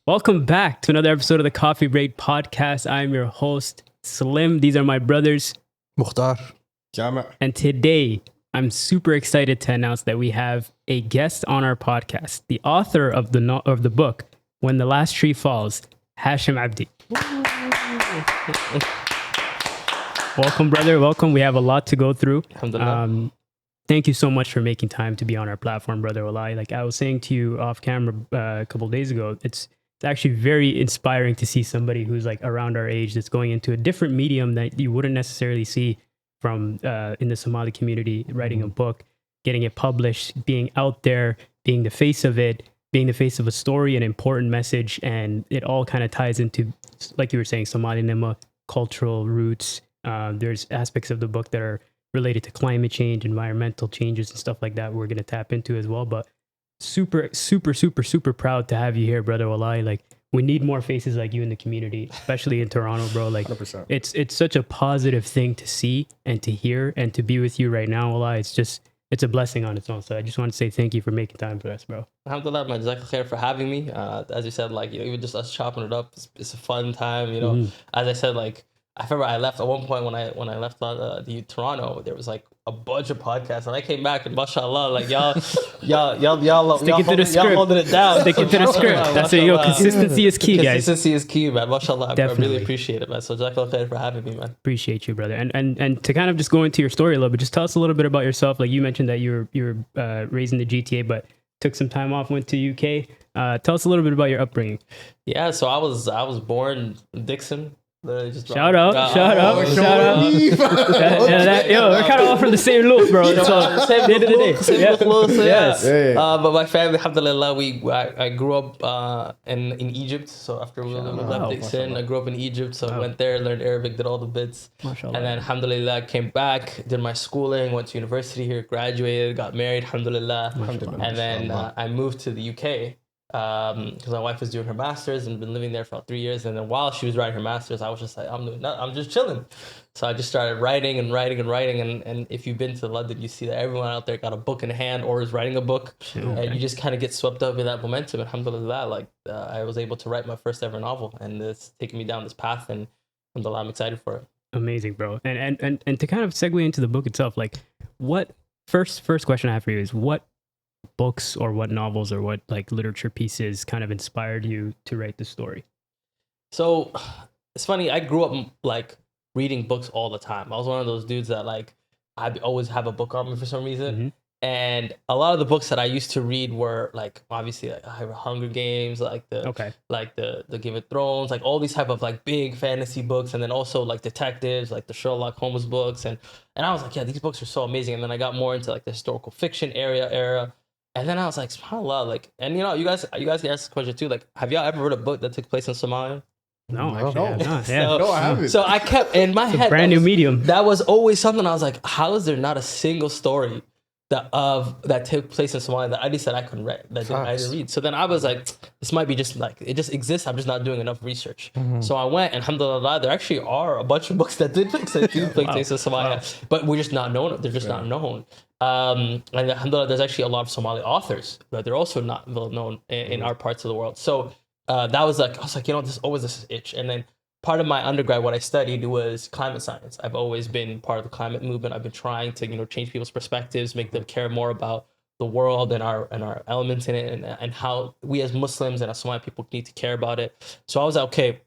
Welcome back to another episode of the Coffee Break Podcast. I'm your host, Slim. These are my brothers. Mukhtar. Jama. And today, I'm super excited to announce that we have a guest on our podcast, the author of the book, When the Last Tree Falls, Hashim Abdi. Welcome, brother. Welcome. We have a lot to go through. Thank you so much for making time to be on our platform, brother. Wallahi. Like I was saying to you off camera a couple of days ago, it's actually very inspiring to see somebody who's like around our age that's going into a different medium that you wouldn't necessarily see from in the Somali community, writing a book, getting it published, being out there, being the face of it, being the face of a story, an important message. And it all kind of ties into, like you were saying, Somali Nima, cultural roots. There's aspects of the book that are related to climate change, environmental changes and stuff like that we're going to tap into as well. But super proud to have you here, brother. Wallahi. Like we need more faces like you in the community, especially in Toronto, bro. Like 100%. it's such a positive thing to see and to hear and to be with you right now. Wallahi. It's a blessing on its own. So I just want to say thank you for making time for us, bro. Alhamdulillah, man. Jazakallah khair for having me. As you said, like, even just us chopping it up, it's a fun time, As I said, like, I remember I left at one point when I left the Toronto, there was like a bunch of podcasts, and I came back and mashallah, like y'all Sticking to the script. holding it down. Sticking to the script. That's it. Consistency is key, guys. Consistency is key, man. Mashallah, I really Definitely. appreciate it, man. So jazakallah khair for having me, man. Appreciate you, brother. And to kind of just go into your story a little bit, just tell us a little bit about yourself. Like you mentioned that you were raised in the GTA, but took some time off, went to UK. Tell us a little bit about your upbringing. Yeah, so I was born in Dixon. Shout out. Yo, we're kind of all from the same loop, bro. So, Same end of the day. same Yeah. look, so Yes. Yeah. But my family, alhamdulillah, I grew up in Egypt. So after we left Dixon, I grew up in Egypt. So I went there, learned Arabic, did all the bits. Mashallah. And then alhamdulillah, came back, did my schooling, went to university here, graduated, got married, alhamdulillah. And then I moved to the UK. Because my wife was doing her master's and been living there for about 3 years, and then while she was writing her master's, I was just like, I'm just chilling. So I just started writing, and if you've been to London, you see that everyone out there got a book in hand or is writing a book, and you just kind of get swept up in that momentum. Alhamdulillah, like I was able to write my first ever novel, and it's taking me down this path, and alhamdulillah, I'm excited for it. Amazing, bro. And to kind of segue into the book itself, like what first question I have for you is what books or what novels or what like literature pieces kind of inspired you to write the story? So it's funny, I grew up like reading books all the time. I was one of those dudes that like I always have a book on me for some reason. And a lot of the books that I used to read were like obviously like Hunger Games, like the Game of Thrones, like all these type of like big fantasy books, and then also like detectives, like the Sherlock Holmes books, and I was like, yeah, these books are so amazing. And then I got more into like the historical fiction era. And then I was like, subhanAllah, like, and you guys can ask this question too. Like, have y'all ever read a book that took place in Somalia? No, actually, I have not. Yeah. No, I haven't. So I kept in my head, brand new medium. That was always something I was like, how is there not a single story that took place in Somalia that I just said I couldn't read, I didn't read. So then I was like, this might be just like, it just exists. I'm just not doing enough research. So I went, and alhamdulillah, there actually are a bunch of books that did take place in Somalia, but we're just not known. They're just not known. And alhamdulillah, there's actually a lot of Somali authors, but they're also not well known in our parts of the world. So that was like, I was like, there's always this itch. And then part of my undergrad, what I studied was climate science. I've always been part of the climate movement. I've been trying to, change people's perspectives, make them care more about the world and our elements in it, and how we as Muslims and as Somali people need to care about it. So I was like, okay,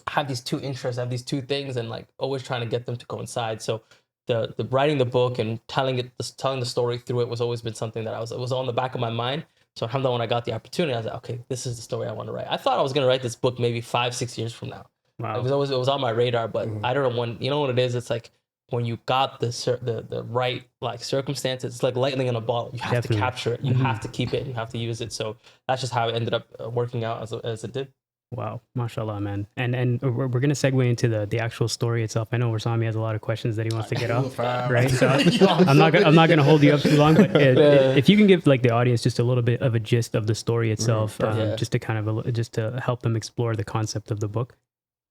I have these two interests, I have these two things, and like always trying to get them to coincide. So the writing the book and telling the story through it was always been something that was on the back of my mind. So alhamdulillah, when I got the opportunity, I was like, okay, this is the story I want to write. I thought I was going to write this book maybe 5-6 years from now. Wow. It was on my radar, but I don't know when. You know what it is? It's like when you got the right like circumstances. It's like lightning in a bottle. You have to capture it. You have to keep it. You have to use it. So that's just how it ended up working out as it did. Wow, mashallah, man. And we're going to segue into the actual story itself. I know Rasami has a lot of questions that he wants to get off, right? So I'm not going to hold you up too long, but if you can give like the audience just a little bit of a gist of the story itself, just to kind of just to help them explore the concept of the book.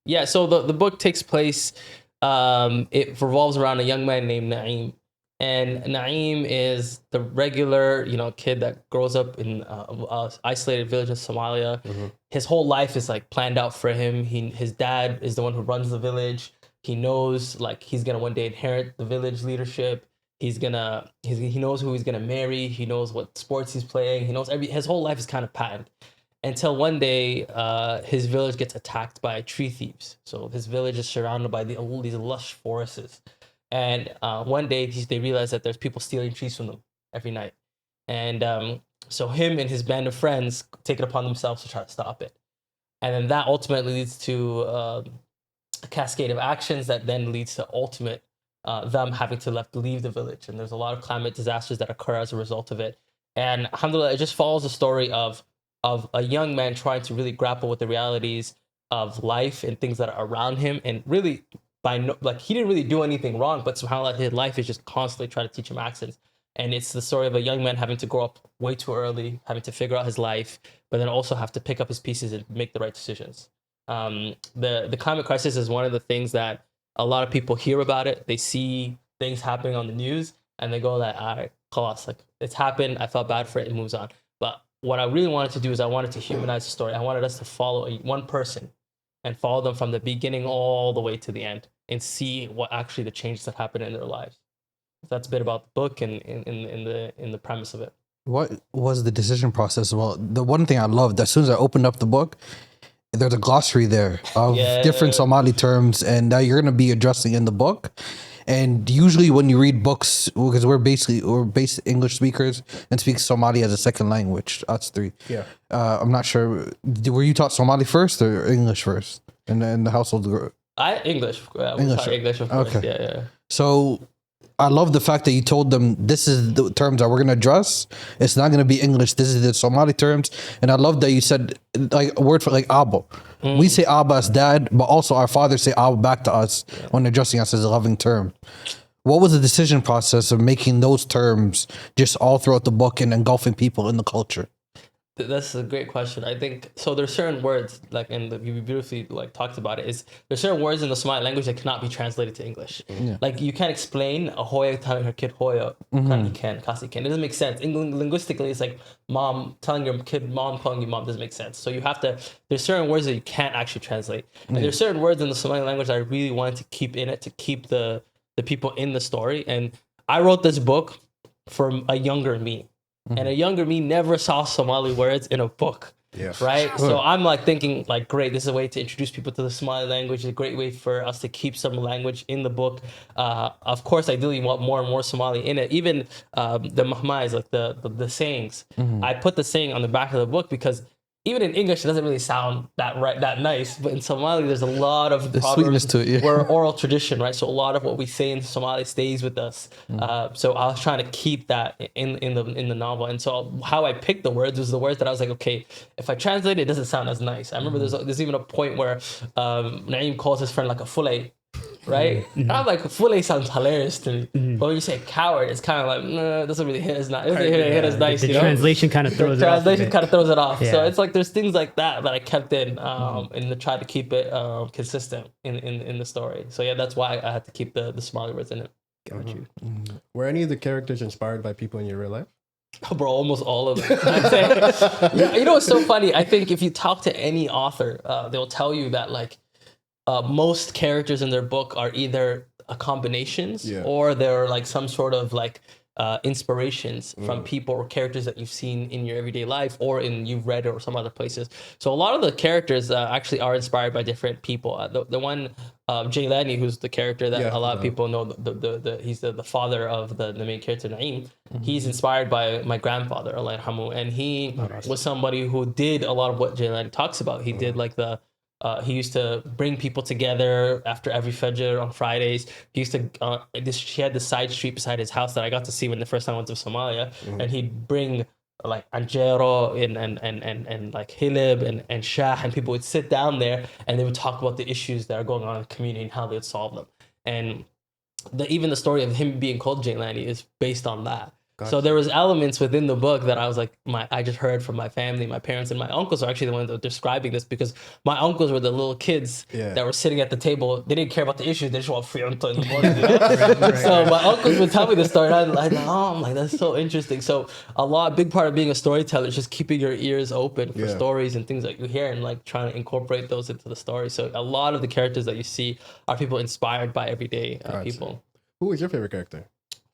Yeah, so the book takes place, it revolves around a young man named Naeem, And Naeem is the regular, kid that grows up in a isolated village in Somalia. His whole life is like planned out for him. His dad is the one who runs the village. He knows like he's gonna one day inherit the village leadership. He knows who he's gonna marry. He knows what sports he's playing. He knows his whole life is kind of patterned. Until one day, his village gets attacked by tree thieves. So his village is surrounded by all these lush forests. And one day they realize that there's people stealing trees from them every night. And so him and his band of friends take it upon themselves to try to stop it. And then that ultimately leads to a cascade of actions that then leads to ultimate them having to leave the village. And there's a lot of climate disasters that occur as a result of it. And alhamdulillah, it just follows the story of a young man trying to really grapple with the realities of life and things that are around him, and really he didn't really do anything wrong, but somehow his life is just constantly trying to teach him accents. And it's the story of a young man having to grow up way too early, having to figure out his life, but then also have to pick up his pieces and make the right decisions. The climate crisis is one of the things that a lot of people hear about it. They see things happening on the news and they go like, all right, khalas, like it's happened. I felt bad for it. It moves on. But what I really wanted to do is I wanted to humanize the story. I wanted us to follow one person and follow them from the beginning all the way to the end and see what actually the changes that happen in their lives. That's a bit about the book and in the premise of it. What was the decision process? Well, the one thing I loved, as soon as I opened up the book, there's a glossary there of different Somali terms, and that you're going to be addressing in the book. And usually when you read books, because we're based English speakers and speak Somali as a second language, us three. Yeah. I'm not sure. Were you taught Somali first or English first in the household? English. English. English, of course. Okay. Yeah. So I love the fact that you told them this is the terms that we're going to address. It's not going to be English. This is the Somali terms. And I love that you said like a word for like Abba. We say Abba as dad, but also our fathers say Abba back to us when addressing us as a loving term. What was the decision process of making those terms just all throughout the book and engulfing people in the culture? That's a great question. I think so. There's certain words you beautifully talked about it. Is there's certain words in the Somali language that cannot be translated to English. Like you can't explain a hoya telling her kid hoya. You can, kasi can. It doesn't make sense. Linguistically, it's like mom telling your kid mom calling you mom doesn't make sense. So you have to. There's certain words that you can't actually translate. And there's certain words in the Somali language that I really wanted to keep in it to keep the people in the story. And I wrote this book for a younger me. And a younger me never saw Somali words in a book. Yeah. Right. Sure. So I'm thinking great, this is a way to introduce people to the Somali language. It's a great way for us to keep some language in the book. Of course, ideally you want more and more Somali in it. Even the mahmais, like the sayings. I put the saying on the back of the book because even in English, it doesn't really sound that nice. But in Somali, there's a lot of sweetness to it. Yeah. We're oral tradition, right? So a lot of what we say in Somali stays with us. So I was trying to keep that in the novel. And so how I picked the words was the words that I was like, okay, if I translate it, it doesn't sound as nice. I remember there's even a point where Naeem calls his friend like a fulay. Right? I'm like, fully sounds hilarious to me. But when you say coward, it's kind of like, it doesn't really hit as nice. It doesn't hit as nice. The translation kind of throws it off. Translation kind of throws it off. Yeah. So it's like there's things like that I kept in and to try to keep it consistent in the story. So yeah, that's why I had to keep the Somali words in it. Got you. Were any of the characters inspired by people in your real life? Bro, almost all of them. Yeah, you know what's so funny? I think if you talk to any author, they'll tell you that most characters in their book are either combinations or they're some sort of inspirations from people or characters that you've seen in your everyday life or you've read or some other places. So a lot of the characters actually are inspired by different people. The one Jailani, who's the character that a lot of people know, he's the father of the main character Naeem. He's inspired by my grandfather, Allah yarhamu, and he was somebody who did a lot of what Jailani talks about. He did he used to bring people together after every Fajr on Fridays. He used to, he had the side street beside his house that I got to see when the first time I went to Somalia. And he'd bring anjero and hilib and shah, and people would sit down there and they would talk about the issues that are going on in the community and how they would solve them. And even the story of him being called Jailani is based on that. So there was elements within the book that I was like, I just heard from my family, my parents, and my uncles are actually the ones that were describing this, because my uncles were the little kids that were sitting at the table. They didn't care about the issues. They just want frianto in the morning. You know? So my uncles would tell me the story, and I'm like, that's so interesting. So big part of being a storyteller is just keeping your ears open for stories and things that you hear, and like trying to incorporate those into the story. So a lot of the characters that you see are people inspired by everyday people. Who is your favorite character?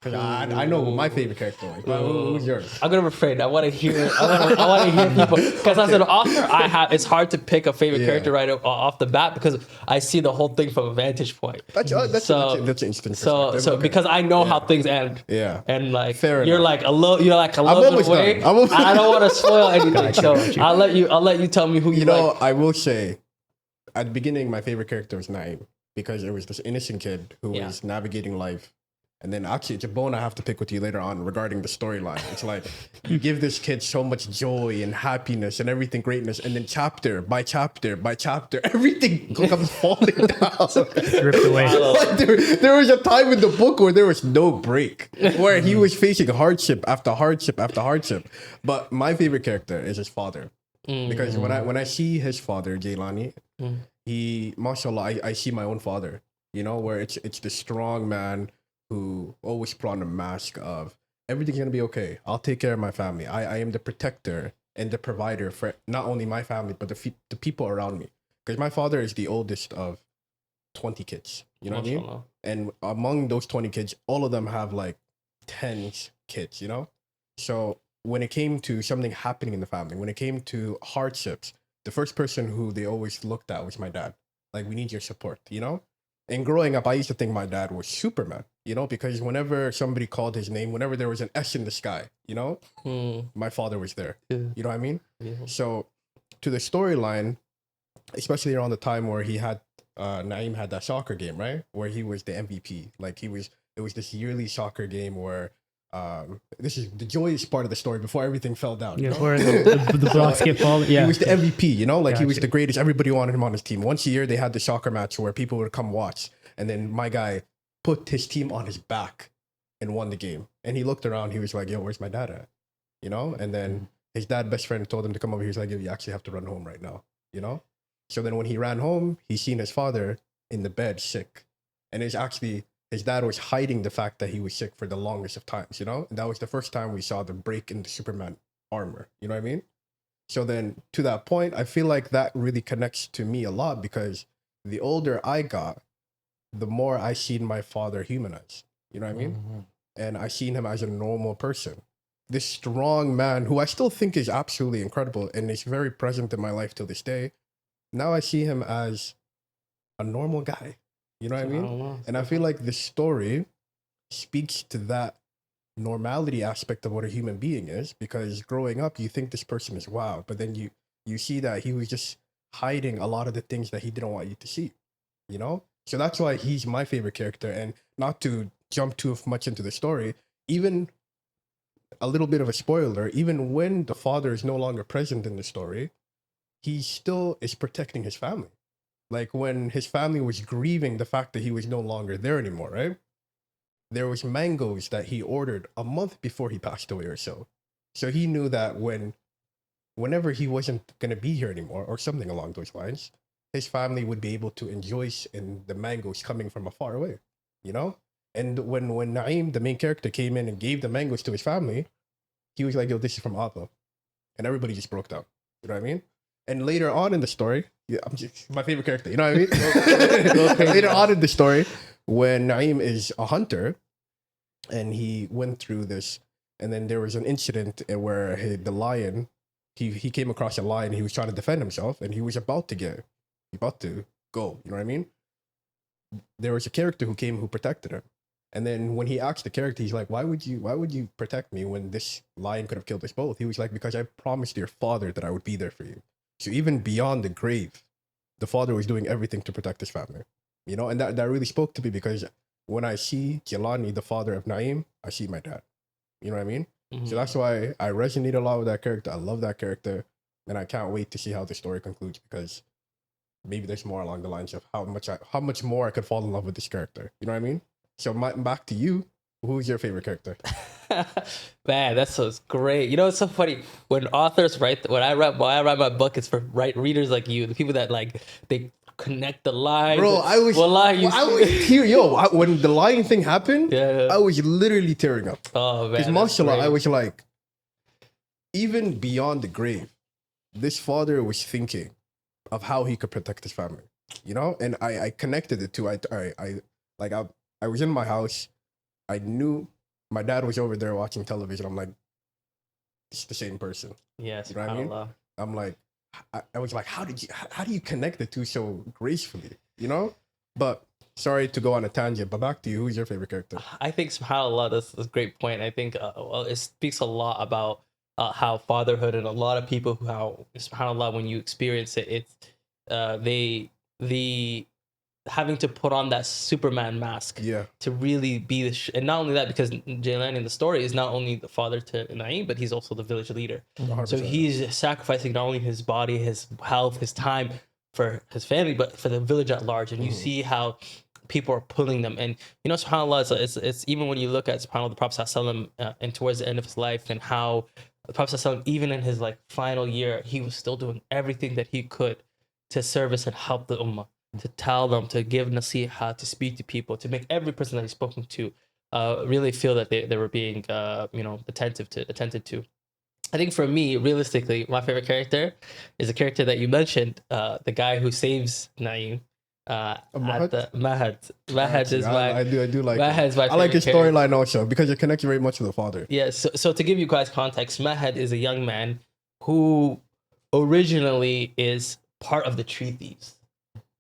Because I know who my favorite character was. But who's yours? I'm gonna refrain. I want to hear. I want to hear people, because as an author, it's hard to pick a favorite character right off the bat, because I see the whole thing from a vantage point. That's an interesting perspective. So because I know how things end. Yeah. And like Fair you're enough. you're like a little bit away. Done. I don't want to spoil anything. So I'll let you tell me who you like. I will say, at the beginning, my favorite character was Naim, because it was this innocent kid who was navigating life. And then actually, it's a bone I have to pick with you later on regarding the storyline. It's like, you give this kid so much joy and happiness and everything, greatness, and then chapter by chapter by chapter, everything comes falling down. Ripped away. Like there was a time in the book where there was no break, where he was facing hardship after hardship after hardship. But my favorite character is his father. Because when I see his father, Jailani, he, mashallah, I see my own father, you know, where it's the strong man who always put on a mask of everything's gonna be okay. I'll take care of my family. I am the protector and the provider for not only my family, but the people around me. Because my father is the oldest of 20 kids. You know what I mean? And among those 20 kids, all of them have like 10 kids, you know? So when it came to something happening in the family, when it came to hardships, the first person who they always looked at was my dad. Like, we need your support, you know? And growing up, I used to think my dad was Superman, you know, because whenever somebody called his name, whenever there was an S in the sky, you know, my father was there. Yeah. You know what I mean? Yeah. So to the storyline, especially around the time where Naim had that soccer game, right? Where he was the MVP. Like, it was this yearly soccer game where this is the joyous part of the story before everything fell down. Yeah, where the blocks get fallen. Yeah, he was the MVP. You know, like he was the greatest. Everybody wanted him on his team. Once a year, they had the soccer match where people would come watch, and then my guy put his team on his back and won the game. And he looked around. He was like, "Yo, where's my dad at?" You know. And then his best friend, told him to come over. He was like, "Yo, you actually have to run home right now." You know. So then when he ran home, he seen his father in the bed sick, and it's actually. His dad was hiding the fact that he was sick for the longest of times, you know? And that was the first time we saw the break in the Superman armor. You know what I mean? So then to that point, I feel like that really connects to me a lot, because the older I got, the more I seen my father humanized. You know what I mean? Mm-hmm. And I seen him as a normal person. This strong man who I still think is absolutely incredible and is very present in my life till this day. Now I see him as a normal guy. You know what I mean? And I feel like the story speaks to that normality aspect of what a human being is, because growing up, you think this person is wild, but then you see that he was just hiding a lot of the things that he didn't want you to see, you know? So that's why he's my favorite character. And not to jump too much into the story, even a little bit of a spoiler, even when the father is no longer present in the story, he still is protecting his family. Like, when his family was grieving the fact that he was no longer there anymore, right? There was mangoes that he ordered a month before he passed away or so. So he knew that whenever he wasn't going to be here anymore, or something along those lines, his family would be able to enjoy in the mangoes coming from afar away, you know? And when Naim, the main character, came in and gave the mangoes to his family, he was like, "Yo, this is from Abba." And everybody just broke down. You know what I mean? And later on in the story, I'm just my favorite character. You know what I mean? Later on in the story, when Naim is a hunter, and he went through this, and then there was an incident where the lion, he came across a lion. He was trying to defend himself, and he was about to go. You know what I mean? There was a character who came who protected him. And then when he asked the character, he's like, why would you protect me when this lion could have killed us both? He was like, because I promised your father that I would be there for you. So even beyond the grave, the father was doing everything to protect his family. You know, and that really spoke to me, because when I see Jelani, the father of Naim, I see my dad. You know what I mean? Mm-hmm. So that's why I resonate a lot with that character. I love that character. And I can't wait to see how the story concludes, because maybe there's more along the lines of how much more I could fall in love with this character. You know what I mean? So back to you. Who's your favorite character? Man, that sounds great. You know, it's so funny when authors write. When I write my book, it's for readers like you, the people that like they connect the lines. Bro, I was when the lion thing happened. Yeah. I was literally tearing up. Oh man, Because mashallah, I was like, even beyond the grave, this father was thinking of how he could protect his family. You know, and I connected it to I was in my house. I knew my dad was over there watching television. I'm like, it's the same person. Yes, You know what I mean? I'm like, I was like, how do you connect the two so gracefully? You know? But sorry to go on a tangent, but back to you. Who's your favorite character? I think subhanAllah, that's a great point. I think well, it speaks a lot about how fatherhood and a lot of people how subhanAllah, when you experience it, it's the having to put on that Superman mask to really be and not only that, because Jailani in the story is not only the father to Naeem, but he's also the village leader. 100%. So he's sacrificing not only his body, his health, his time for his family, but for the village at large. And you see how people are pulling them. And you know, subhanAllah, it's even when you look at subhanAllah, the Prophet ﷺ, and towards the end of his life, and how the Prophet ﷺ, even in his like final year, he was still doing everything that he could to service and help the ummah, to tell them, to give nasiha, to speak to people, to make every person that he's spoken to really feel that they were being attentive to. I think for me, realistically, my favorite character is a character that you mentioned, the guy who saves Naeem. Mahad. Mahad is my. I do like. Mahad's my. I like his storyline also because it connects very much to the father. Yeah. So to give you guys context, Mahad is a young man who originally is part of the tree thieves,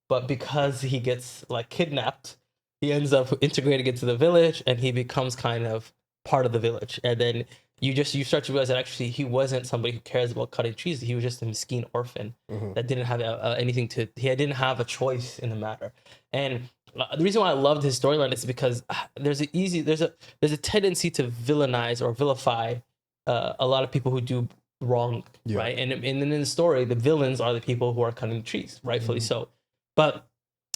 but because he gets like kidnapped, he ends up integrating into the village, and he becomes kind of part of the village. And then you start to realize that actually he wasn't somebody who cares about cutting trees. He was just a miskin orphan that didn't have anything to. He didn't have a choice in the matter. And the reason why I loved his storyline is because there's a tendency to villainize or vilify a lot of people who do wrong, right? And in the story, the villains are the people who are cutting trees, rightfully so. But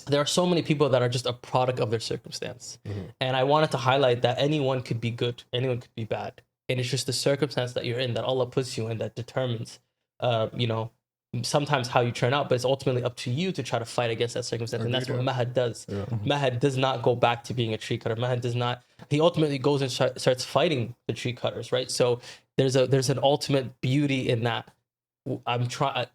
there are so many people that are just a product of their circumstance. And I wanted to highlight that anyone could be good, anyone could be bad. And it's just the circumstance that you're in that Allah puts you in that determines, sometimes how you turn out, but it's ultimately up to you to try to fight against that circumstance. And that's what Mahad does. Mahad does not go back to being a tree cutter. Mahad does not, he ultimately goes and starts fighting the tree cutters, right? So there's an ultimate beauty in that.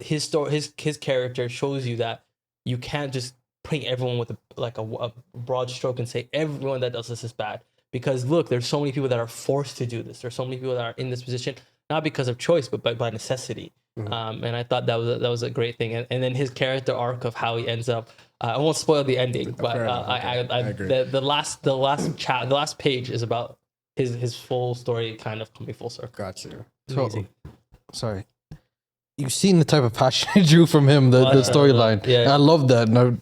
His story, his character shows you that you can't just paint everyone with a broad stroke and say everyone that does this is bad. Because look, there's so many people that are forced to do this. There's so many people that are in this position, not because of choice, but by necessity. And I thought that was a great thing. And then his character arc of how he ends up. I won't spoil the ending, but I agree. The last page is about his full story kind of coming full circle. Gotcha. So, sorry. You've seen the type of passion you drew from him, the storyline. Yeah. I love that. Now,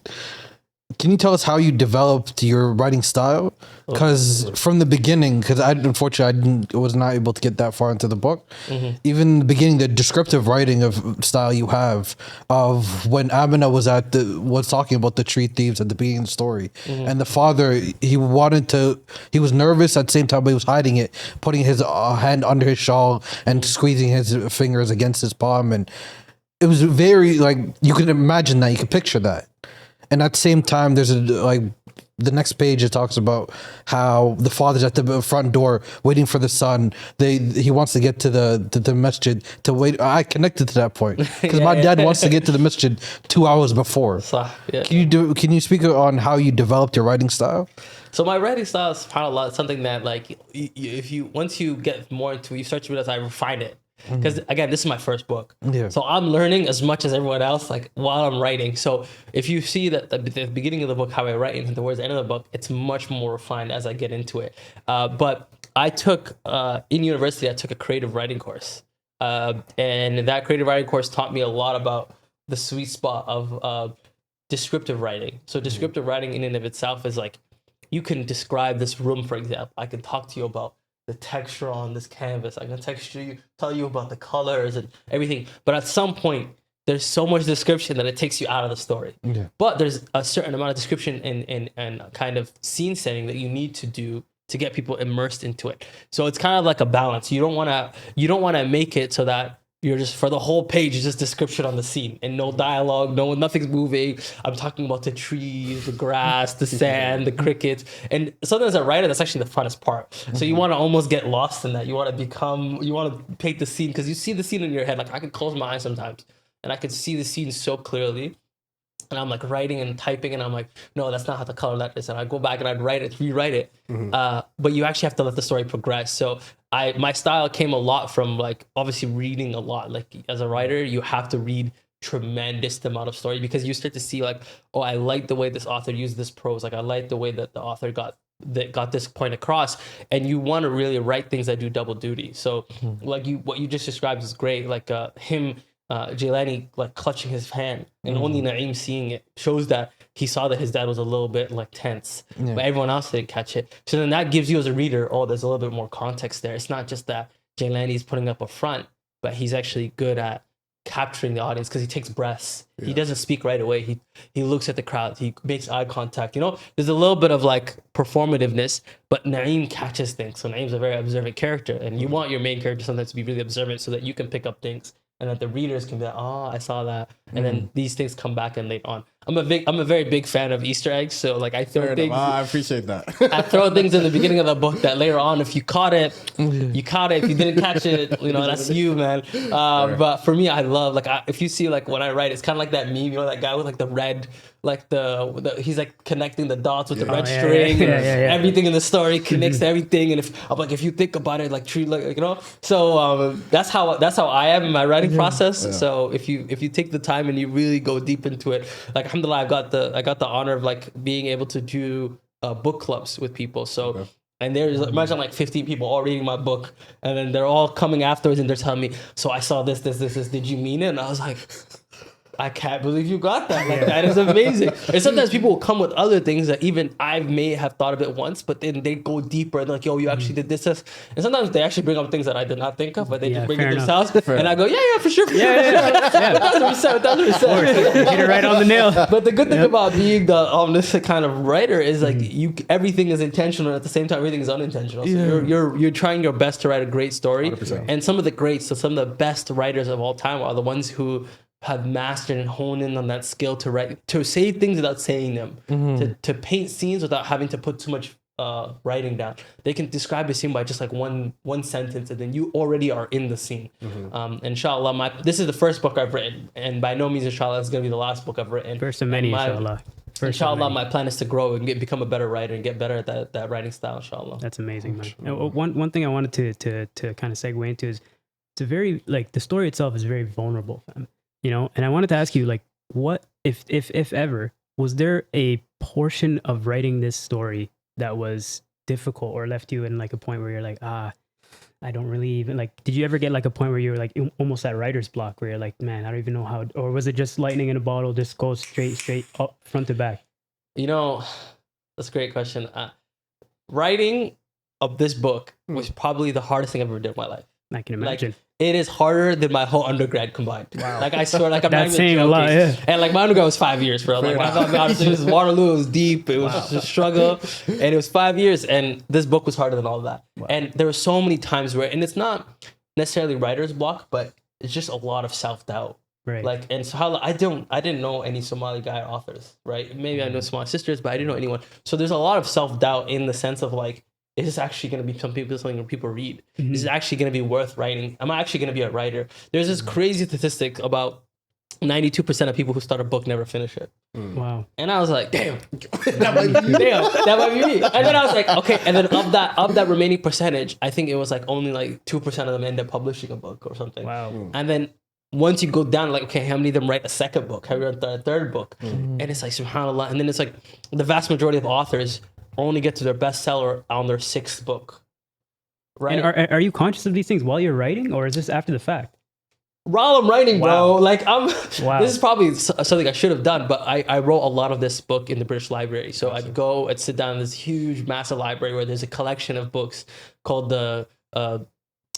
can you tell us how you developed your writing style? Because from the beginning, because unfortunately I was not able to get that far into the book. Even in the beginning, the descriptive writing of style you have of when Amina was talking about the tree thieves at the beginning of the story, and the father he was nervous at the same time, but he was hiding it, putting his hand under his shawl and squeezing his fingers against his palm, and it was very like you can imagine that, you can picture that. And at the same time, there's the next page, it talks about how the father's at the front door waiting for the son. He wants to get to the masjid to wait. I connected to that point because my dad wants to get to the masjid 2 hours before. Can you speak on how you developed your writing style? So my writing style is subhanAllah, something that like once you get more into it, you start to realize I refine it. Because again, this is my first book, so I'm learning as much as everyone else, like while I'm writing. So if you see that at the beginning of the book how I write and towards the end of the book, it's much more refined as I get into it. But I took in university, I took a creative writing course, and that creative writing course taught me a lot about the sweet spot of descriptive writing. So descriptive writing in and of itself is like you can describe this room, for example. I can talk to you about the texture on this canvas. I can tell you about the colors and everything. But at some point, there's so much description that it takes you out of the story. But there's a certain amount of description and kind of scene setting that you need to do to get people immersed into it. So it's kind of like a balance. You don't want to make it so that you're just, for the whole page is just description on the scene and no dialogue, nothing's moving. I'm talking about the trees, the grass, the sand, the crickets. And sometimes as a writer, that's actually the funnest part. So you want to almost get lost in that. You want to paint the scene, because you see the scene in your head. Like I can close my eyes sometimes and I can see the scene so clearly. And I'm like writing and typing, and I'm like, no, that's not how the color that is. And I go back and I'd rewrite it. But you actually have to let the story progress. So my style came a lot from like obviously reading a lot. Like as a writer, you have to read tremendous amount of story, because you start to see like, oh, I like the way this author used this prose. Like I like the way that the author got this point across, and you want to really write things that do double duty. So like what you just described is great. Like him. Jailani like clutching his hand, and only Naeem seeing it shows that he saw that his dad was a little bit like tense, but everyone else didn't catch it. So then that gives you as a reader, oh, there's a little bit more context there. It's not just that Jailani is putting up a front, but he's actually good at capturing the audience, because he takes breaths. He doesn't speak right away. He looks at the crowd. He makes eye contact. There's a little bit of like performativeness, but Naeem catches things. So Naeem's a very observant character, and you want your main character sometimes to be really observant so that you can pick up things, and that the readers can be like, oh, I saw that. And then these things come back and later on. I'm a very big fan of Easter eggs. So like I throw things. I appreciate that. I throw things in the beginning of the book that later on, if you caught it, you caught it. If you didn't catch it, that's you, man. But for me, I love, like, if you see like when I write, it's kind of like that meme, that guy with like the red, like he's like connecting the dots with the red string. Everything in the story connects to everything. And if you think about it, like tree, like, so that's how I am in my writing process. Yeah. So if you take the time and you really go deep into it, like alhamdulillah, I got the honor of like being able to do book clubs with people. So and there's, imagine like 15 people all reading my book, and then they're all coming afterwards and they're telling me, so I saw this, did you mean it? And I was like, I can't believe you got that. Like, that is amazing. And sometimes people will come with other things that even I may have thought of it once, but then they go deeper and like, yo, you actually did this. And sometimes they actually bring up things that I did not think of, but they just bring it themselves. And I go, yeah, for sure. 1,000%. Hit it right on the nail. But the good thing about being the omniscient kind of writer is like everything is intentional, and at the same time everything is unintentional. So you're trying your best to write a great story. 100%. And some of the greats, so some of the best writers of all time are the ones who have mastered and honed in on that skill to write, to say things without saying them, to paint scenes without having to put too much writing down. They can describe a scene by just like one sentence, and then you already are in the scene. Inshallah, this is the first book I've written, and by no means, inshallah, it's going to be the last book I've written. First of many, inshallah. Inshallah, my plan is to grow and become a better writer and get better at that writing style, inshallah. That's amazing, man. One thing I wanted to kind of segue into is, it's a very, like, the story itself is very vulnerable, fam. And I wanted to ask you, like, what, if ever, was there a portion of writing this story that was difficult or left you in like a point where you're like, I don't really even, like, did you ever get like a point where you were like almost at writer's block where you're like, man, I don't even know how, or was it just lightning in a bottle, just goes straight up front to back? That's a great question. Writing of this book was probably the hardest thing I've ever done in my life. I can imagine. Like, it is harder than my whole undergrad combined. Wow. Like, I swear, like, I'm not even saying joking. A lot, yeah. And like, my undergrad was 5 years, bro. Like, I thought, honestly, it was Waterloo, it was deep, it was a struggle, and it was 5 years, and this book was harder than all of that. Wow. And there were so many times where, and it's not necessarily writer's block, but it's just a lot of self-doubt. Right. Like, and so I didn't know any Somali guy authors, right? Maybe I know Somali sisters, but I didn't know anyone. So there's a lot of self-doubt in the sense of like, is this actually going to be something people read? Is it actually going to be worth writing? Am I actually going to be a writer? There's this crazy statistic about 92% of people who start a book never finish it. Wow. And I was like, damn, that might be me. And then I was like, okay. And then of that remaining percentage, I think it was like only like 2% of them end up publishing a book or something. Wow. And then once you go down, like, okay, how many of them write a second book? How many write a third book? And it's like, subhanAllah. And then it's like the vast majority of authors only get to their bestseller on their 6th book. Right? And are you conscious of these things while you're writing, or is this after the fact? While I'm writing, bro, like this is probably something I should have done, but I wrote a lot of this book in the British Library. So I'd sit down in this huge, massive library where there's a collection of books called the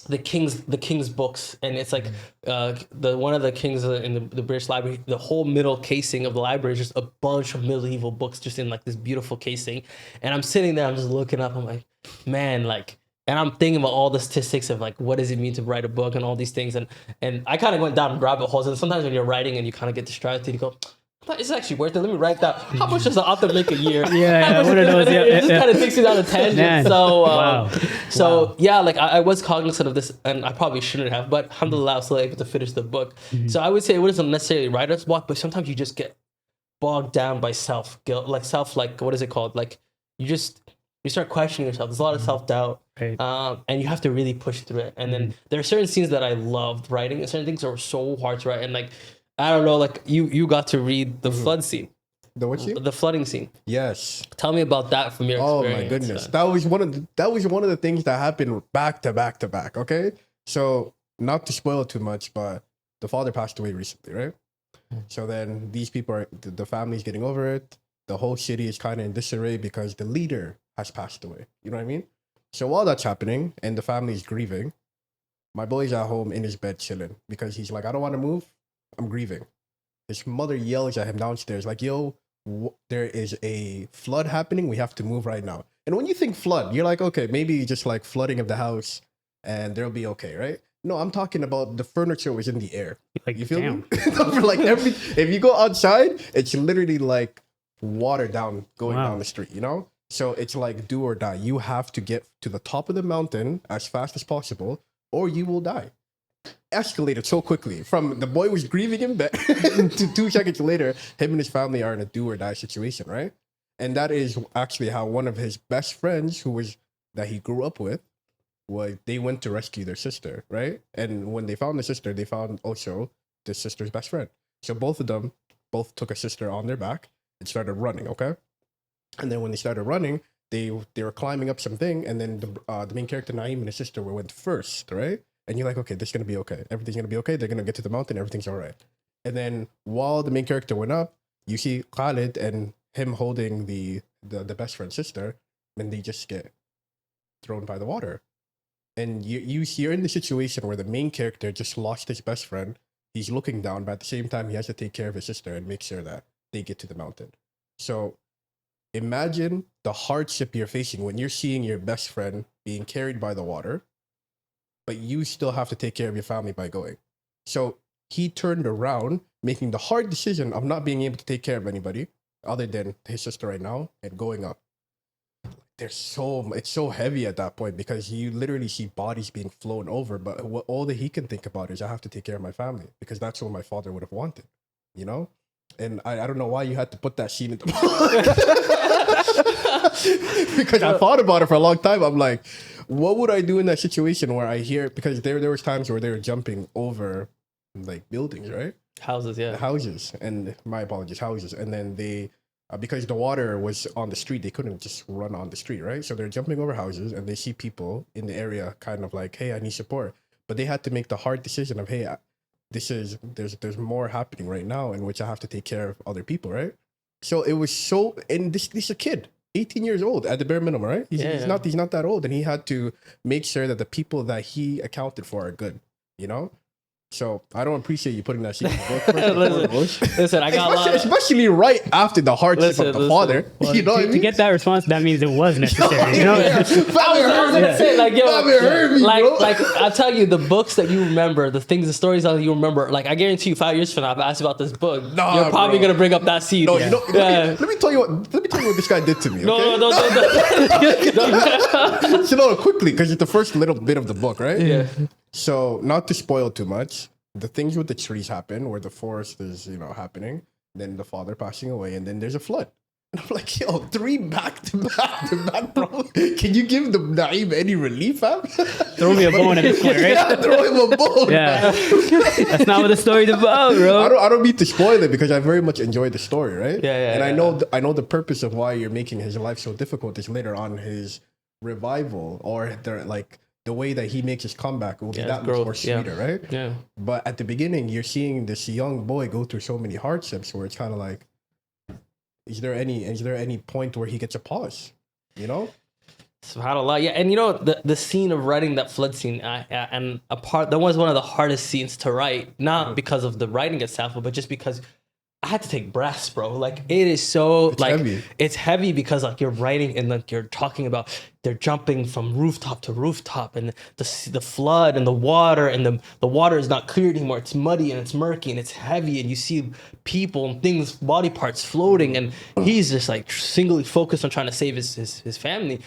the king's books, and it's like the one of the kings in the British Library. The whole middle casing of the library is just a bunch of medieval books, just in like this beautiful casing. And I'm sitting there, I'm just looking up. I'm like, man, like. And I'm thinking about all the statistics of like, what does it mean to write a book and all these things. And I kind of went down rabbit holes. And sometimes when you're writing and you kind of get distracted, you go, it's actually worth it. Let me write that. How much does the author make a year? Yeah, one of those. Yeah, it just kind of takes you down a tangent. Man. So, Wow. yeah, like I was cognizant of this, and I probably shouldn't have, but alhamdulillah, I was still able to finish the book. So I would say it wasn't necessarily writer's block, but sometimes you just get bogged down by self guilt, like what is it called? Like you start questioning yourself. There's a lot of self doubt, Right. and you have to really push through it. And then there are certain scenes that I loved writing, and certain things that were so hard to write. And like I don't know, like you got to read the flood scene, The what scene? the flooding scene. Yes. Tell me about that from your Oh experience. my goodness, that was one of the things that happened back to back to back. Okay, so not to spoil too much, but the father passed away recently, right? So then these people are the family's getting over it. The whole city is kind of in disarray because the leader has passed away. You know what I mean? So while that's happening and the family's grieving, my boy's at home in his bed chilling because he's like, I don't want to move. I'm grieving. His mother yells at him downstairs, like, yo, there is a flood happening. We have to move right now. And when you think flood, you're like, okay, maybe just like flooding of the house and they'll be okay, right? No, I'm talking about the furniture was in the air. Like, You feel damn. me? For like if you go outside, it's literally like water going Wow. down the street, you know? So it's like do or die. You have to get to the top of the mountain as fast as possible or you will die. Escalated so quickly from the boy was grieving in bed to 2 seconds later, him and his family are in a do or die situation, right? And that is actually how one of his best friends that he grew up with, they went to rescue their sister, right? And when they found the sister, they found also the sister's best friend. So both of them took a sister on their back and started running, okay? And then when they started running, they were climbing up something, and then the main character Naeem and his sister went first, right? And you're like, okay, this is gonna be okay. Everything's gonna be okay. They're gonna get to the mountain. Everything's all right. And then while the main character went up, you see Khalid and him holding the best friend's sister, and they just get thrown by the water. And you're in the situation where the main character just lost his best friend. He's looking down, but at the same time, he has to take care of his sister and make sure that they get to the mountain. So imagine the hardship you're facing when you're seeing your best friend being carried by the water, but you still have to take care of your family by going. So he turned around, making the hard decision of not being able to take care of anybody other than his sister right now and going up. It's so heavy at that point because you literally see bodies being flown over, but all that he can think about is I have to take care of my family because that's what my father would have wanted, you know? And I don't know why you had to put that scene in the book. Because I thought about it for a long time. I'm like, what would I do in that situation where I hear, because there was times where they were jumping over like buildings, right? Houses, yeah. Houses, and my apologies, houses. And then they, because the water was on the street, they couldn't just run on the street, right? So they're jumping over houses and they see people in the area kind of like, hey, I need support. But they had to make the hard decision of, hey, there's more happening right now in which I have to take care of other people, right? So it was so, and this is a kid, 18 years old at the bare minimum, right? He's not that old, and he had to make sure that the people that he accounted for are good, you know? So I don't appreciate you putting that shit in the book. Listen, I got a lot. Especially right after the hardship of the father. Well, you know what I to mean? get that response, that means it was necessary. You know? I was gonna say, like, yo, hurt me, bro. like I tell you, the books that you remember, the things, that you remember, like I guarantee you, 5 years from now, if I ask you about this book, Nah, you're probably bro. gonna bring up that scene. No, Yeah. you know, let me tell you what this guy did to me. Okay? No. So quickly, because it's the first little bit of the book, right? Yeah. So not to spoil too much, the things with the trees happen where the forest is, happening. Then the father passing away, and then there's a flood. And I'm like, yo, 3 back to back, bro. Can you give the Naeem any relief, fam? Throw me a bone at this point, right? Yeah, throw him a bone. Yeah. man. That's not what the story's about, bro. I don't mean to spoil it because I very much enjoyed the story, right? Yeah, And I know the purpose of why you're making his life so difficult is later on his revival or the way that he makes his comeback will be that much more sweeter, right? Yeah. But at the beginning, you're seeing this young boy go through so many hardships where it's kind of like, is there any point where he gets a pause? You know? SubhanAllah. Yeah, and you know the scene of writing that flood scene, that was one of the hardest scenes to write, not because of the writing itself, but just because I had to take breaths, bro. Like it is so heavy. It's heavy because like you're writing and like you're talking about they're jumping from rooftop to rooftop and the flood and the water and the water is not clear anymore. It's muddy and it's murky and it's heavy and you see people and things, body parts floating, and he's just like singly focused on trying to save his family.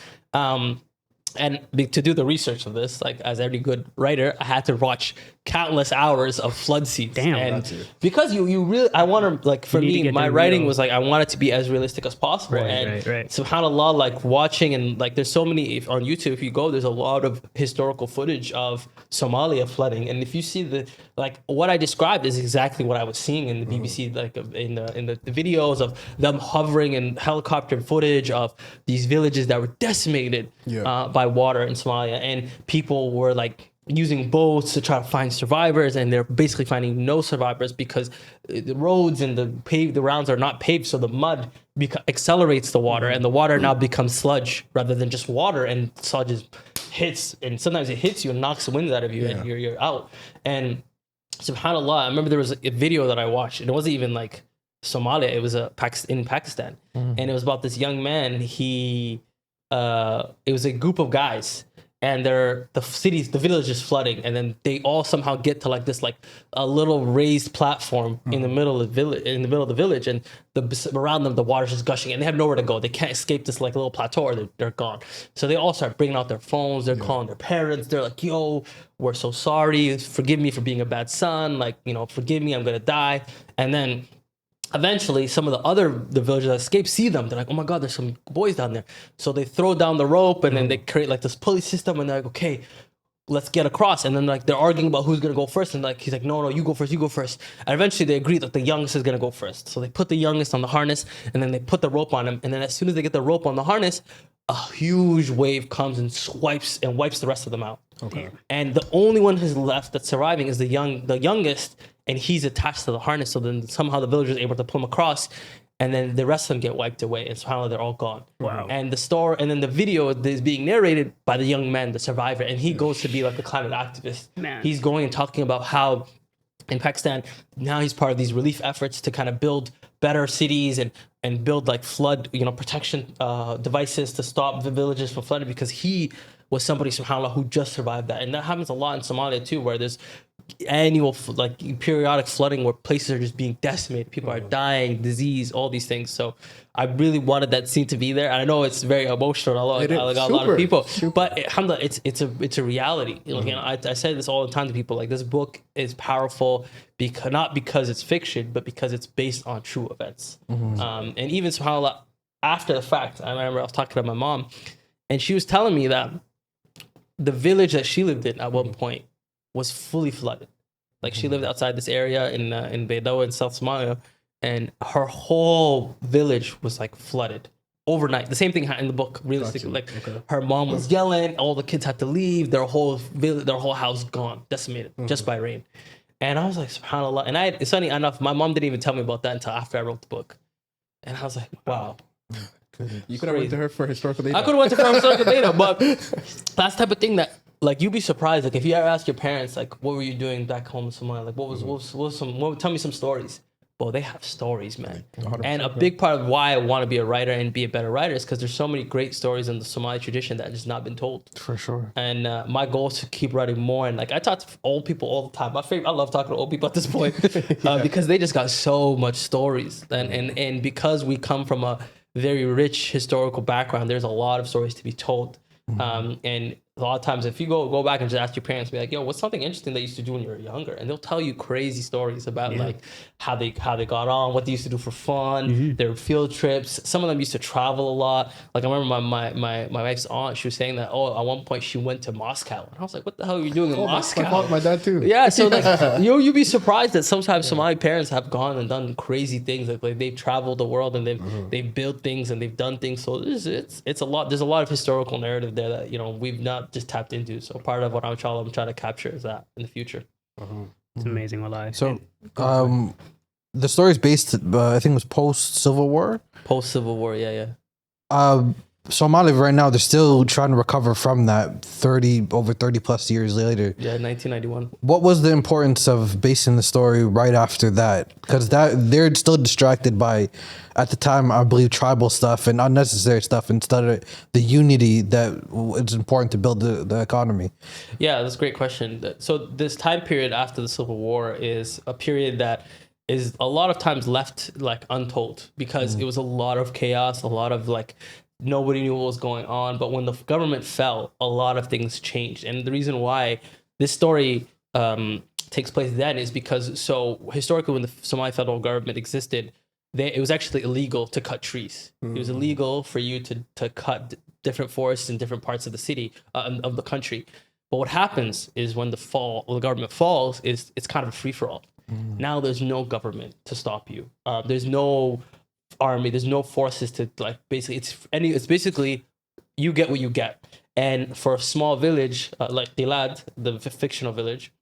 And to do the research of this, like as every good writer, I had to watch countless hours of flood scenes. Damn, and because you really, I want to like for me, my writing was like I want it to be as realistic as possible. Right. SubhanAllah, like watching and like there's so many on YouTube. If you go, there's a lot of historical footage of Somalia flooding, and if you see the like what I described is exactly what I was seeing in the BBC, like in the videos of them hovering and helicopter footage of these villages that were decimated by water in Somalia, and people were like using boats to try to find survivors, and they're basically finding no survivors because the roads and the rounds are not paved, so the mud accelerates the water, and the water now becomes sludge rather than just water, and sludge hits, and sometimes it hits you and knocks the wind out of you, and you're out. And SubhanAllah, I remember there was a video that I watched, and it wasn't even like Somalia, it was in Pakistan, and it was about this young man. It was a group of guys, and the village is flooding, and then they all somehow get to like this like a little raised platform in the middle of the village, and around them the water's just gushing, and they have nowhere to go. They can't escape this like little plateau, or they're gone. So they all start bringing out their phones. They're calling their parents. They're like, "Yo, we're so sorry. Forgive me for being a bad son. Like, you know, forgive me. I'm gonna die." And then eventually, some of the villagers that escape see them. They're like, "Oh my God, there's some boys down there." So they throw down the rope, and then they create like this pulley system, and they're like, "Okay, let's get across." And then like they're arguing about who's gonna go first, and like he's like, "No, you go first, you go first." And eventually they agree that the youngest is gonna go first. So they put the youngest on the harness, and then they put the rope on him. And then as soon as they get the rope on the harness, a huge wave comes and wipes the rest of them out. Okay. And the only one who's left that's surviving is the youngest, and he's attached to the harness. So then somehow the villagers are able to pull him across, and then the rest of them get wiped away, and somehow they're all gone. Wow. And then the video is being narrated by the young man, the survivor, and he goes to be like a climate activist. Man. He's going and talking about how in Pakistan now he's part of these relief efforts to kind of build better cities and build like flood protection devices to stop the villages from flooding, because he was somebody, subhanAllah, who just survived that. And that happens a lot in Somalia too, where there's annual like periodic flooding where places are just being decimated, people are dying, disease, all these things. So I really wanted that scene to be there, and I know it's very emotional. I like a lot of people, but alhamdulillah, it's a reality. Like, I say this all the time to people, like this book is powerful because not because it's fiction, but because it's based on true events. And even subhanAllah, after the fact, I remember I was talking to my mom, and she was telling me that the village that she lived in at one point was fully flooded. Like she lived outside this area in Baydawa in South Somalia, and her whole village was like flooded overnight. The same thing in the book, realistically. Like her mom was yelling, all the kids had to leave, their whole house gone, decimated just by rain. And I was like, subhanAllah. And it's funny enough, my mom didn't even tell me about that until after I wrote the book. And I was like, wow. You could have went to her for historical data. I could have went to her for historical data, but that's the type of thing that, like, you'd be surprised. Like, if you ever ask your parents, like, what were you doing back home in Somalia? Like, tell me some stories. Well, they have stories, man. 100%, and a big part of why I want to be a writer and be a better writer is because there's so many great stories in the Somali tradition that has not been told. For sure. And my goal is to keep writing more. And like I talk to old people all the time. I love talking to old people at this point because they just got so much stories. And because we come from a very rich historical background, there's a lot of stories to be told. And a lot of times, if you go back and just ask your parents, be like, "Yo, what's something interesting they used to do when you were younger?" And they'll tell you crazy stories about like how they got on, what they used to do for fun, their field trips. Some of them used to travel a lot. Like I remember my wife's aunt, she was saying that at one point she went to Moscow, and I was like, "What the hell are you doing in Moscow?" My dad too. Yeah, so like you'd be surprised that sometimes Somali parents have gone and done crazy things. Like they've traveled the world and they've built things and they've done things. So it's a lot. There's a lot of historical narrative there that we've not just tapped into. So part of what I'm trying to capture is that in the future. It's amazing, wallahi. So the story is based, I think it was post Civil War. Post Civil War, yeah. Somalia right now, they're still trying to recover from that over 30 plus years later. Yeah, 1991. What was the importance of basing the story right after that? Because they're still distracted by, at the time, I believe, tribal stuff and unnecessary stuff instead of the unity that is important to build the economy. Yeah, that's a great question. So this time period after the Civil War is a period that is a lot of times left like untold because it was a lot of chaos, a lot of like nobody knew what was going on. But when the government fell, a lot of things changed. And the reason why this story takes place then is because so historically when the Somali federal government existed, it was actually illegal to cut trees. It was illegal for you to cut different forests in different parts of the city of the country. But what happens is when the government falls, is it's kind of a free for all. Now there's no government to stop you. There's no army. There's no forces to like basically. It's basically you get what you get. And for a small village like Dilad, the fictional village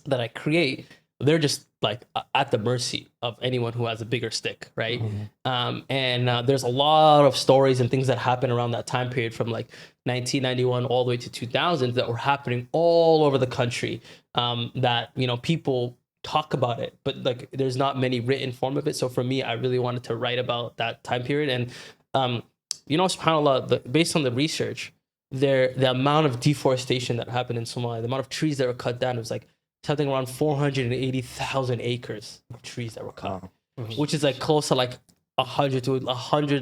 that I create, they're just like at the mercy of anyone who has a bigger stick, right? There's a lot of stories and things that happen around that time period from like 1991 all the way to 2000 that were happening all over the country that, you know, people talk about it, but like there's not many written form of it. So for me, I really wanted to write about that time period. And, you know, subhanAllah, based on the research, the amount of deforestation that happened in Somalia, the amount of trees that were cut down, it was like something around 480,000 acres of trees that were cut, which is like close to like 100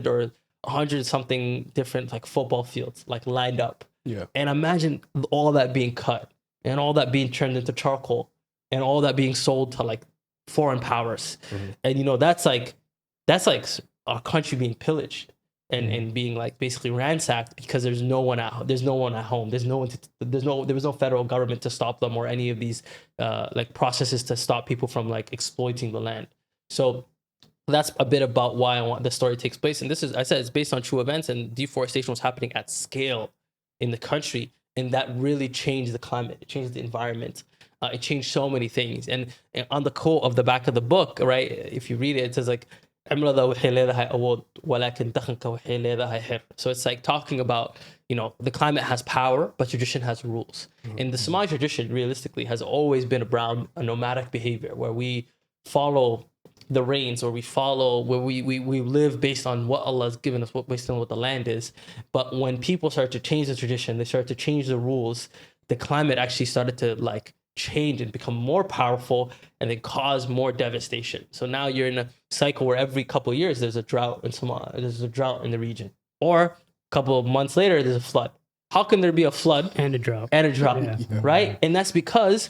or 100 something different like football fields like lined up. Yeah. And imagine all that being cut and all that being turned into charcoal and all that being sold to like foreign powers. And you know, that's like our country being pillaged and being like basically ransacked because there's no one at home. There was no federal government to stop them or any of these like processes to stop people from like exploiting the land. So that's a bit about why I want the story takes place. And I said it's based on true events, and deforestation was happening at scale in the country, and that really changed the climate. It changed the environment. It changed so many things. And on the quote of the back of the book, right, if you read it, it says like, so it's like talking about, you know, the climate has power, but tradition has rules. And the Somali tradition realistically has always been around a nomadic behavior where we follow the rains, or where we live based on what Allah has given us, based on what the land is. But when people start to change the tradition, they start to change the rules, the climate actually started to like change and become more powerful and then cause more devastation. So now you're in a cycle where every couple of years there's a drought in Somalia, there's a drought in the region, or a couple of months later there's a flood. How can there be a flood and a drought yeah. Right? And that's because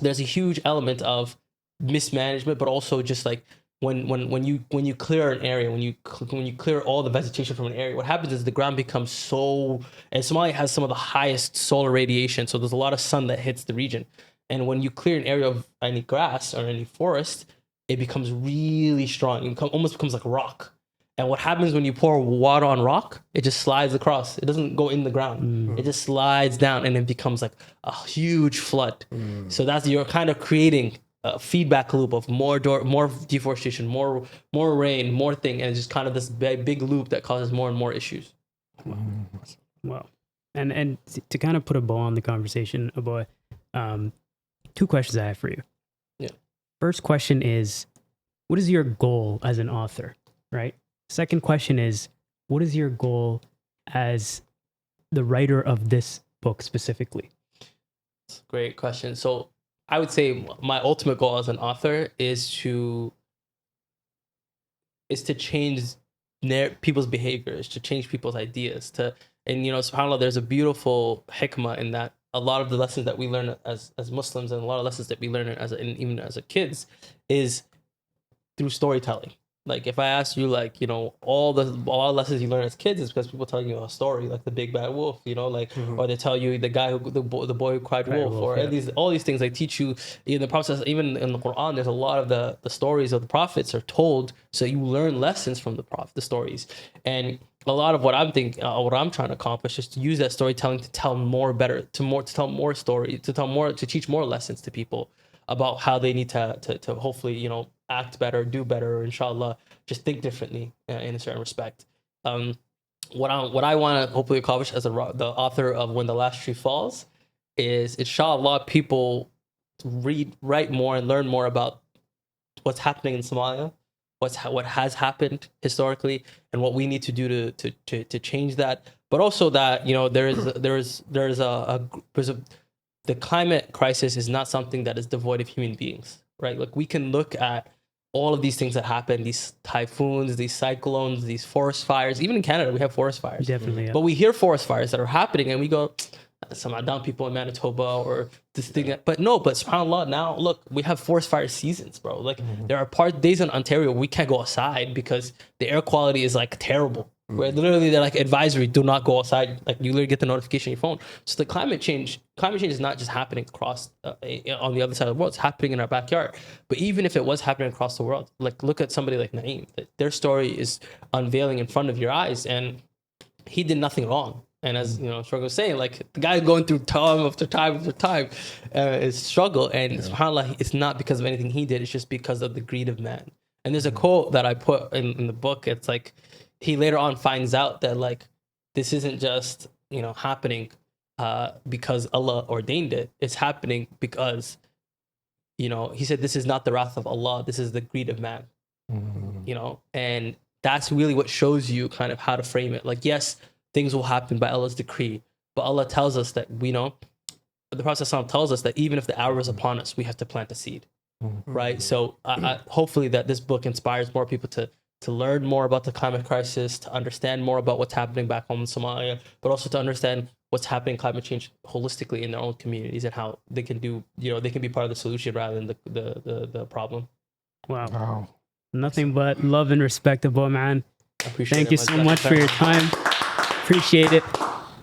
there's a huge element of mismanagement, but also just like when you clear an area, when you clear all the vegetation from an area, what happens is the ground becomes so, and Somalia has some of the highest solar radiation, so there's a lot of sun that hits the region. And when you clear an area of any grass or any forest, it becomes really strong. It almost becomes like rock. And what happens when you pour water on rock? It just slides across. It doesn't go in the ground. It just slides down, and it becomes like a huge flood. So you're kind of creating a feedback loop of more deforestation, more rain, more thing, and it's just kind of this big loop that causes more and more issues. Wow. And to kind of put a bow on the conversation, Aboy, two questions I have for you. Yeah. First question is, what is your goal as an author, right? Second question is, what is your goal as the writer of this book specifically? That's a great question. So I would say my ultimate goal as an author is to change people's behaviors, to change people's ideas, and you know, subhanAllah, there's a beautiful hikmah in that a lot of the lessons that we learn as Muslims, and a lot of lessons that we learn even as a kids, is through storytelling. Like if I ask you, like, you know, all the lessons you learn as kids is because people telling you a story, like the big bad wolf, you know, like, or they tell you the boy who cried wolf, or all these things. They teach you in the process. Even in the Quran, there's a lot of the stories of the prophets are told, so you learn lessons from the stories. And a lot of what I'm trying to accomplish is to use that storytelling to tell tell more stories, to teach more lessons to people about how they need to hopefully, you know, act better, do better, or inshallah, just think differently in a certain respect. what I want to hopefully accomplish as the author of When the Last Tree Falls is, inshallah, people write more and learn more about what's happening in Somalia, what has happened historically, and what we need to do to change that. But also that, you know, there's the climate crisis is not something that is devoid of human beings, right? Like, we can look at all of these things that happen, these typhoons, these cyclones, these forest fires. Even in Canada, we have forest fires. Definitely, yeah. But we hear forest fires that are happening and we go, some down people in Manitoba or this thing. But no, but subhanAllah, now look, we have forest fire seasons, bro. Like, there are days in Ontario we can't go outside because the air quality is like terrible. Where literally they're like advisory, do not go outside. Like, you literally get the notification on your phone. So the climate change is not just happening across on the other side of the world. It's happening in our backyard. But even if it was happening across the world, like, look at somebody like Naeem. Their story is unveiling in front of your eyes, and he did nothing wrong. And as you know, Struggle was saying, like, the guy going through time after time after time is struggle. And subhanAllah, it's not because of anything he did. It's just because of the greed of man. And there's a quote that I put in the book. It's like, he later on finds out that, like, this isn't just, you know, happening because Allah ordained it. It's happening because, you know, he said, this is not the wrath of Allah. This is the greed of man, you know, and that's really what shows you kind of how to frame it. Like, yes, things will happen by Allah's decree, but Allah tells us that, we know, the Prophet ﷺ tells us that even if the hour is upon us, we have to plant a seed, right? So hopefully that this book inspires more people to learn more about the climate crisis, to understand more about what's happening back home in Somalia, but also to understand what's happening in climate change holistically in their own communities and how they can do, you know, they can be part of the solution rather than the problem. Wow. Nothing but love and respect, Abu, man. Thank you so much for your time. Appreciate it.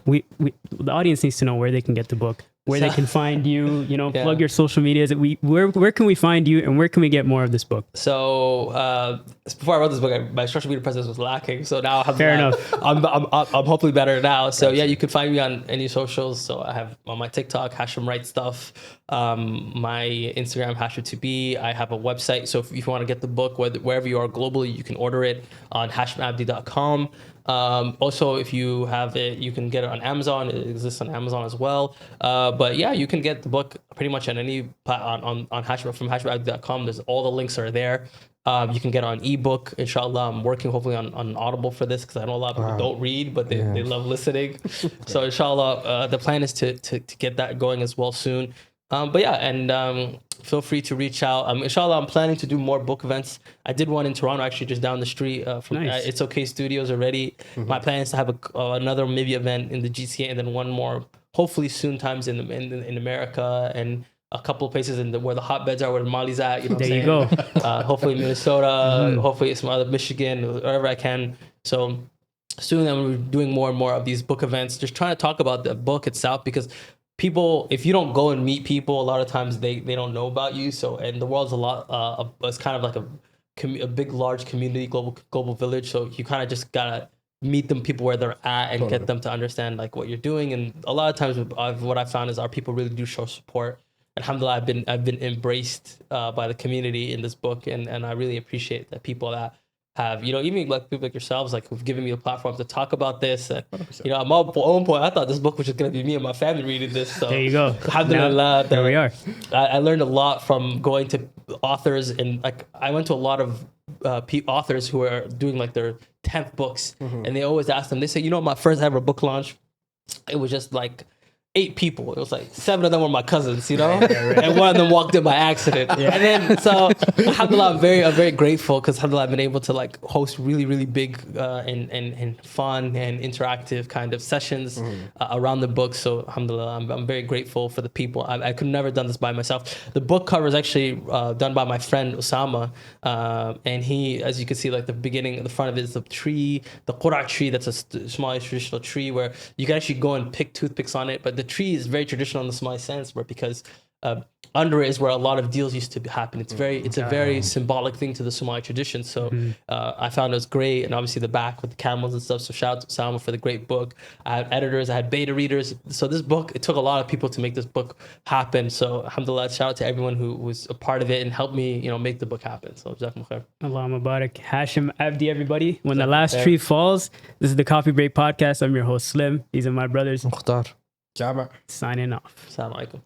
The audience needs to know where they can get the book, where they can find you, you know, plug your social medias. Where can we find you, and where can we get more of this book? So before I wrote this book, my social media presence was lacking. So now Fair enough. I'm hopefully better now. So yeah, you can find me on any socials. So I have on my TikTok, Hashim Writes Stuff, my Instagram, Hashim2B. I have a website. So if you want to get the book, wherever you are globally, you can order it on hashimabdi.com. Also, if you have it, you can get it on Amazon. It exists on Amazon as well. But yeah, you can get the book pretty much on any on Hashim, from hashimabdi.com. There's all the links are there. You can get it on ebook. Inshallah, I'm working hopefully on Audible for this because I know a lot of people don't read, but they love listening. So inshallah, the plan is to get that going as well soon. But yeah, and feel free to reach out. Inshallah, I'm planning to do more book events. I did one in Toronto, actually, just down the street from It's Okay Studios already. My plan is to have another maybe event in the GTA, and then one more, hopefully soon times in America, and a couple of places where the hotbeds are, where the Mali's at. You know, there you go. Hopefully Minnesota, hopefully some other Michigan, wherever I can. So soon, I'm doing more and more of these book events, just trying to talk about the book itself, because people, if you don't go and meet people, a lot of times they don't know about you. So, and the world's a lot, it's kind of like a big, large community, global village. So you kind of just gotta meet them, people where they're at, and get them to understand like what you're doing. And a lot of times, what I found is our people really do show support. Alhamdulillah, I've been embraced by the community in this book, and I really appreciate that people that have, you know, even like people like yourselves, like, who've given me a platform to talk about this. You know, at one point, I thought this book was just going to be me and my family reading this. So there you go. Alhamdulillah, there we are. I learned a lot from going to authors, and like, I went to a lot of authors who are doing like their 10th books, and they always ask them, they say, you know, my first ever book launch, it was just like 8 people. It was like 7 of them were my cousins, you know, and one of them walked in by accident. And then, so alhamdulillah, I'm very grateful, because alhamdulillah, I've been able to like host really, really big and fun and interactive kind of sessions around the book. So alhamdulillah, I'm very grateful for the people. I could never done this by myself. The book cover is actually done by my friend Osama, and he, as you can see, like the front of it is the tree, the qura tree. That's a small traditional tree where you can actually go and pick toothpicks on it, but the tree is very traditional in the Somali sense, where because under it is where a lot of deals used to happen. It's a very symbolic thing to the Somali tradition. So I found it was great, and obviously the back with the camels and stuff. So shout out to Salma for the great book. I had editors, I had beta readers. So this book, it took a lot of people to make this book happen. So alhamdulillah, shout out to everyone who was a part of it and helped me, make the book happen. So jazakum khair. Allah Mubarak. Hashim Abdi, everybody. When the last tree falls, this is the Coffee Break Podcast. I'm your host Slim. These are my brothers. Mukhtar. Jama. Signing off. Assalamu alaikum.